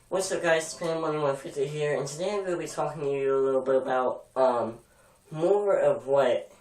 What's up guys, it's Panda1150 here, and today I'm going to be talking to you a little bit about, more of what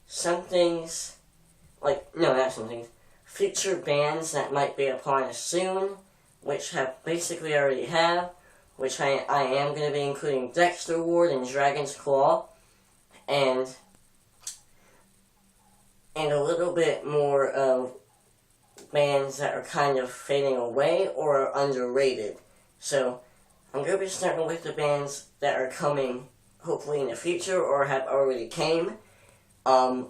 future bands that might be upon us soon, which basically already have, which I am going to be including Dexter Ward and Dragon's Claw, and a little bit more of bands that are kind of fading away or are underrated. So, I'm going to be starting with the bands that are coming, hopefully in the future, or have already came,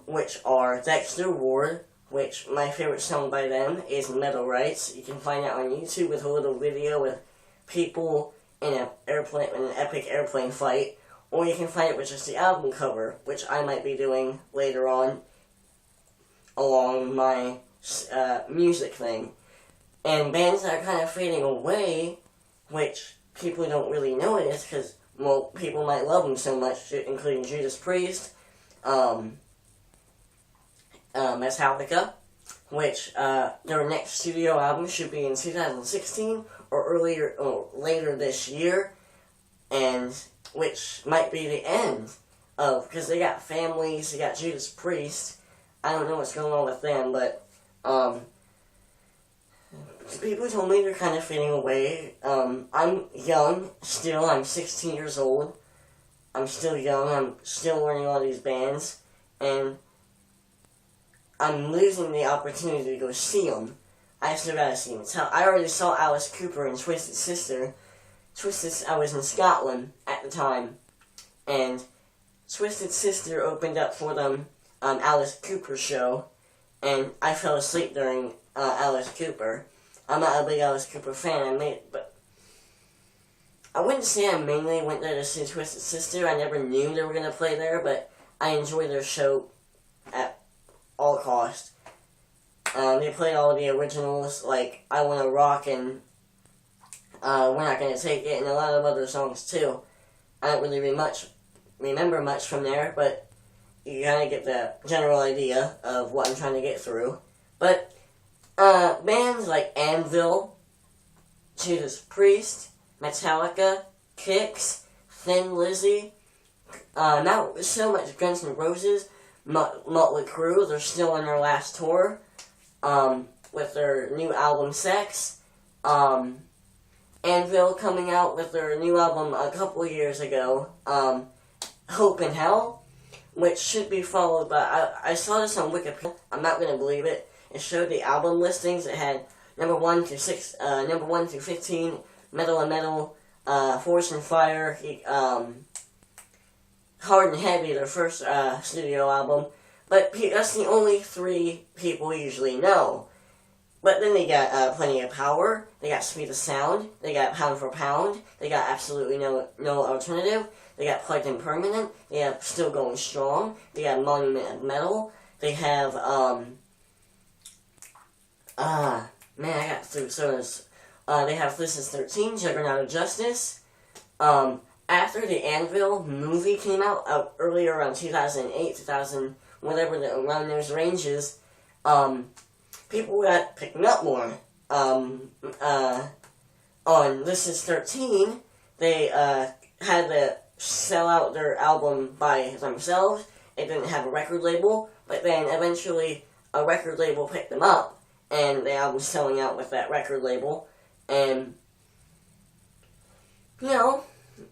which are Dexter Ward, which my favorite song by them is Metal Rights. You can find that on YouTube with a little video with people in an epic airplane fight, or you can find it with just the album cover, which I might be doing later on along my music thing. And bands that are kind of fading away, which people don't really notice because, well, people might love them so much, including Judas Priest, Metallica, which their next studio album should be in 2016 or later this year, and which might be the end of, because they got families, they got Judas Priest. I don't know what's going on with them, but people told me they're kind of fading away. I'm young still. I'm 16 years old. I'm still young. I'm still learning all these bands, and I'm losing the opportunity to go see them. I still gotta see them. I already saw Alice Cooper and Twisted Sister. I was in Scotland at the time, and Twisted Sister opened up for them Alice Cooper show, and I fell asleep during Alice Cooper. I'm not a big Alice Cooper fan, but I wouldn't say I mainly went there to see Twisted Sister. I never knew they were going to play there, but I enjoyed their show at all cost. They played all the originals, like I Wanna Rock and We're Not Gonna Take It, and a lot of other songs too. I don't really remember much from there, but you kind of get the general idea of what I'm trying to get through. But bands like Anvil, Judas Priest, Metallica, Kix, Thin Lizzy, not so much Guns N' Roses, Motley Crue, they're still on their last tour, with their new album Sex. Anvil coming out with their new album a couple years ago, Hope in Hell, which should be followed by, I saw this on Wikipedia, I'm not going to believe it. It showed the album listings. It had number 1 through 15, Metal and Metal, Force and Fire, Hard and Heavy, their first studio album. But that's the only 3 people usually know. But then they got Plenty of Power, they got Speed of Sound, they got Pound for Pound, they got Absolutely No Alternative, they got Plugged In Permanent, they have Still Going Strong, they have Monument of Metal, they have, I got through sodas. They have This Is 13, Juggernaut of Justice. After the Anvil movie came out earlier around 2008, 2000, whatever, around those ranges, people got picking up more. On This Is 13, they had to sell out their album by themselves. It didn't have a record label, but then eventually a record label picked them up, and the album's selling out with that record label. And, you know,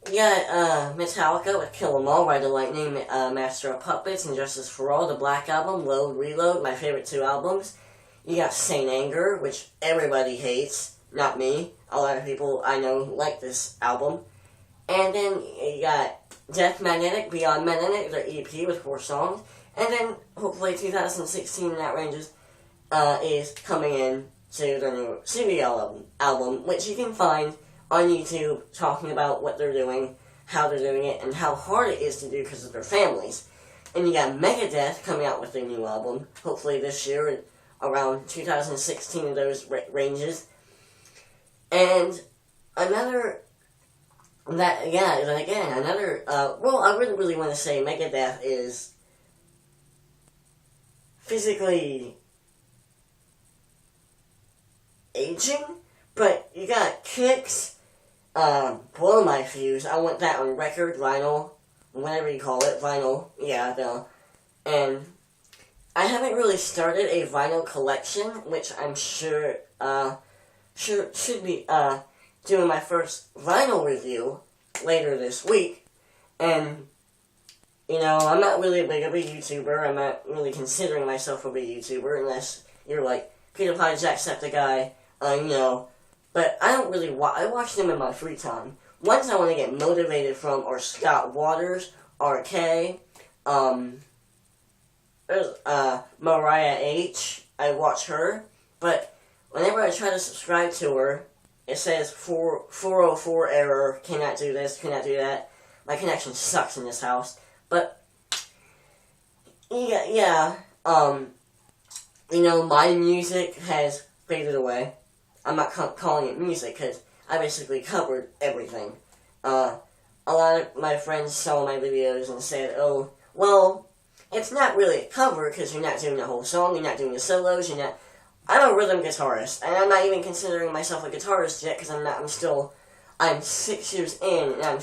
you got Metallica with Kill 'Em All, Ride the Lightning, Master of Puppets, and Justice for All, the Black Album, Load, Reload, my favorite 2 albums. You got Saint Anger, which everybody hates, not me. A lot of people I know like this album. And then you got Death Magnetic, Beyond Magnetic, their EP with 4 songs. And then, hopefully 2016, that ranges, is coming in to their new studio album, which you can find on YouTube, talking about what they're doing, how they're doing it, and how hard it is to do because of their families. And you got Megadeth coming out with their new album, hopefully this year, around 2016 in those ranges. And another, I wouldn't really want to say Megadeth is physically aging, But you got Kicks, Blow My Fuse. I want that on record, vinyl, whatever you call it, vinyl. Yeah, no. And I haven't really started a vinyl collection, which I'm sure should be doing my first vinyl review later this week. And you know, I'm not really big of a YouTuber. I'm not really considering myself a big YouTuber unless you're like PewDiePie, Jacksepticeye, you know. But I don't really I watch them in my free time. Ones I want to get motivated from are Scott Waters, RK, there's Mariah H. I watch her, but whenever I try to subscribe to her, it says 404 error, cannot do this, cannot do that. My connection sucks in this house. But, yeah, you know, my music has faded away. I'm not calling it music, because I basically covered everything. A lot of my friends saw my videos and said, oh, well, it's not really a cover, because you're not doing the whole song, you're not doing the solos, you're not... I'm a rhythm guitarist, and I'm not even considering myself a guitarist yet, because I'm 6 years in, and I'm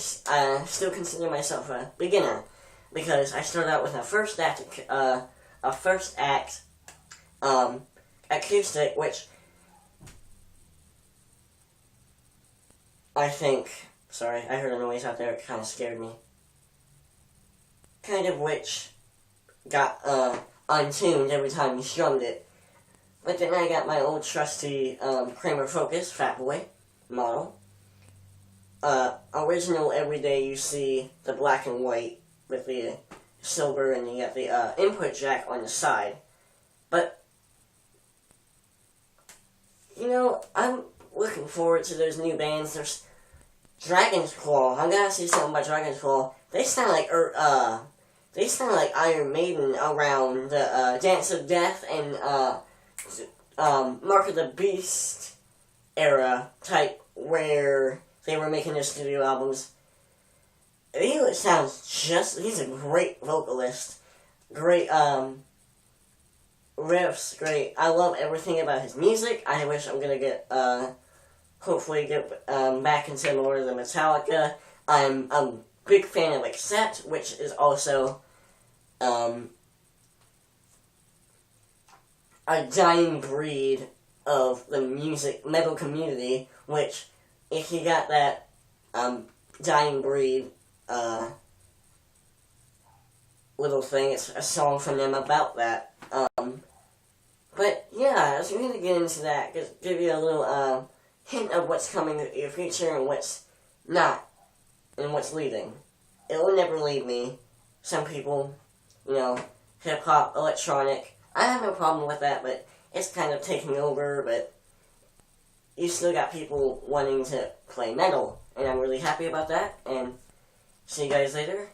still considering myself a beginner. Because I started out with a first act acoustic, which I think, sorry, I heard a noise out there, it kind of scared me. Kind of which got untuned every time you strummed it. But then I got my old trusty Kramer Focus Fat Boy model. Original everyday you see the black and white with the silver, and you got the input jack on the side. But, you know, I'm looking forward to those new bands. There's Dragon's Claw. I gotta see something by Dragon's Claw. They sound like Iron Maiden around the Dance of Death and Mark of the Beast era type, where they were making their studio albums. He sounds he's a great vocalist. Great, riffs, great. I love everything about his music. I wish I'm gonna get, hopefully get, back into more of the Metallica. I'm a big fan of Accept, which is also, a dying breed of the metal community, which, if you got that, dying breed, little thing, it's a song from them about that. But yeah, I was going to get into that, just give you a little hint of what's coming in your future and what's not, and what's leaving. It will never leave me. Some people, you know, hip-hop, electronic, I have no problem with that, but it's kind of taking over, but you still got people wanting to play metal, and I'm really happy about that, and see you guys later.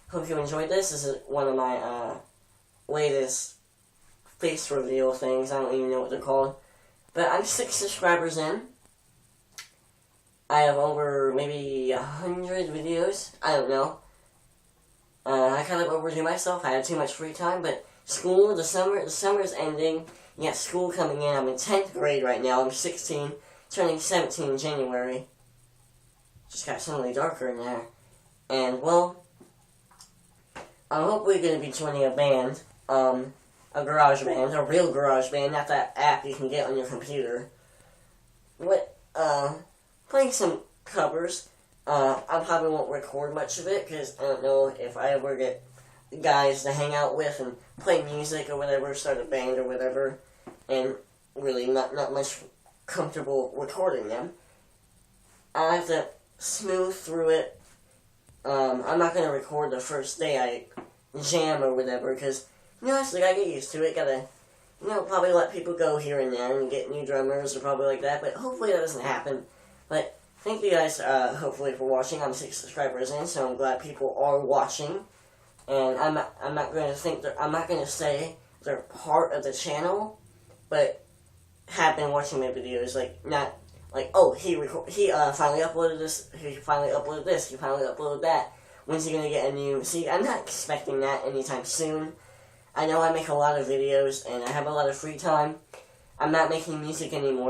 Hope you enjoyed this. This is one of my latest face reveal things. I don't even know what they're called. But I'm 6 subscribers in. I have over maybe 100 videos. I don't know. I kind of overdue myself. I had too much free time, but school, the summer's ending. You got school coming in. I'm in 10th grade right now. I'm 16, turning 17 in January. Just got suddenly darker in there. And, well, I'm hopefully going to be joining a band, a garage band, a real garage band, not that app you can get on your computer. But, playing some covers. I probably won't record much of it, because I don't know if I ever get guys to hang out with and play music or whatever, start a band or whatever, and really not much comfortable recording them. I have to smooth through it. I'm not going to record the first day I jam or whatever, because, you know, I gotta get used to it, gotta, you know, probably let people go here and there and get new drummers or probably like that, but hopefully that doesn't happen. But thank you guys, hopefully, for watching. I'm 6 subscribers in, so I'm glad people are watching. And I'm not going to say they're part of the channel, but have been watching my videos. Like, not like, oh, he finally uploaded this. He finally uploaded this. He finally uploaded that. When's he gonna get a new? See, I'm not expecting that anytime soon. I know I make a lot of videos and I have a lot of free time. I'm not making music anymore.